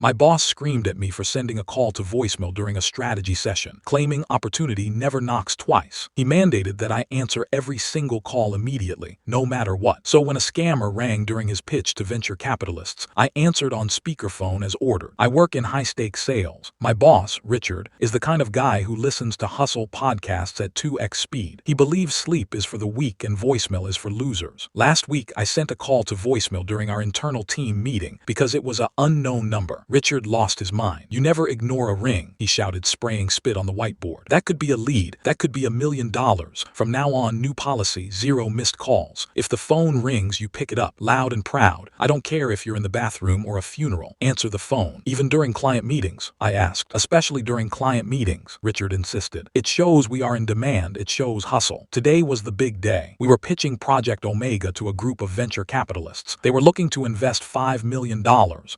My boss screamed at me for sending a call to voicemail during a strategy session, claiming opportunity never knocks twice. He mandated that I answer every single call immediately, no matter what. So when a scammer rang during his pitch to venture capitalists, I answered on speakerphone as ordered. I work in high-stakes sales. My boss, Richard, is the kind of guy who listens to hustle podcasts at 2x speed. He believes sleep is for the weak and voicemail is for losers. Last week, I sent a call to voicemail during our internal team meeting because it was an unknown number. Richard lost his mind. "You never ignore a ring," he shouted, spraying spit on the whiteboard. "That could be a lead. That could be $1 million. From now on, new policy, 0 missed calls. If the phone rings, you pick it up, loud and proud. I don't care if you're in the bathroom or a funeral. Answer the phone." "Even during client meetings?" I asked. "Especially during client meetings," Richard insisted. "It shows we are in demand. It shows hustle." Today was the big day. We were pitching Project Omega to a group of venture capitalists. They were looking to invest $5 million.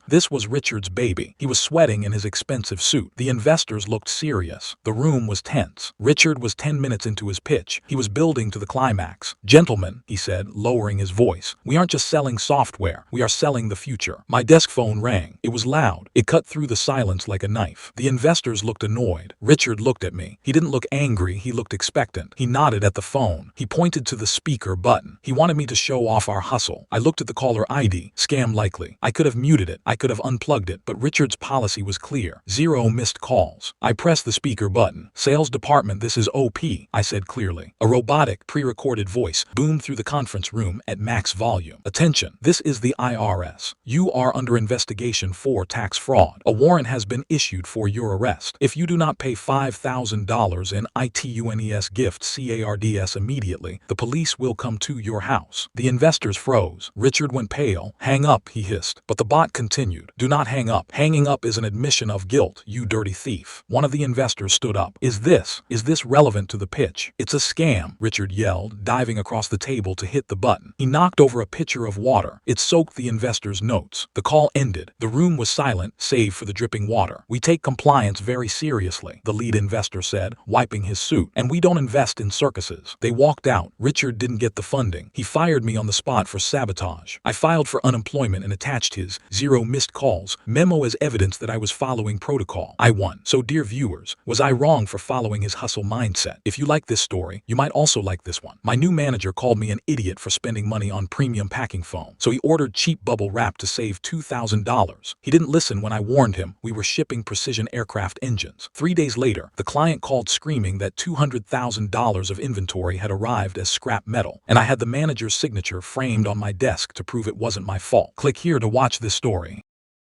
This was Richard's baby. He was sweating in his expensive suit. The investors looked serious. The room was tense. Richard was 10 minutes into his pitch. He was building to the climax. "Gentlemen," he said, lowering his voice, "we aren't just selling software. We are selling the future." My desk phone rang. It was loud. It cut through the silence like a knife. The investors looked annoyed. Richard looked at me. He didn't look angry. He looked expectant. He nodded at the phone. He pointed to the speaker button. He wanted me to show off our hustle. I looked at the caller ID. Scam likely. I could have muted it. I could have unplugged it, but Richard's policy was clear. 0 missed calls. I pressed the speaker button. "Sales department, this is OP," I said clearly. A robotic, pre-recorded voice boomed through the conference room at max volume. "Attention, this is the IRS. You are under investigation for tax fraud. A warrant has been issued for your arrest. If you do not pay $5,000 in ITUNES gift CARDS immediately, the police will come to your house." The investors froze. Richard went pale. "Hang up," he hissed. But the bot continued. "Do not hang up. Hanging up is an admission of guilt, you dirty thief." One of the investors stood up. Is this relevant to the pitch?" "It's a scam," Richard yelled, diving across the table to hit the button. He knocked over a pitcher of water. It soaked the investor's notes. The call ended. The room was silent, save for the dripping water. "We take compliance very seriously," the lead investor said, wiping his suit. "And we don't invest in circuses." They walked out. Richard didn't get the funding. He fired me on the spot for sabotage. I filed for unemployment and attached his 0 missed calls memo as evidence that I was following protocol. I won. So dear viewers, was I wrong for following his hustle mindset? If you like this story, you might also like this one. My new manager called me an idiot for spending money on premium packing foam, so he ordered cheap bubble wrap to save $2,000. He didn't listen when I warned him we were shipping precision aircraft engines. 3 days later, the client called screaming that $200,000 of inventory had arrived as scrap metal, and I had the manager's signature framed on my desk to prove it wasn't my fault. Click here to watch this story.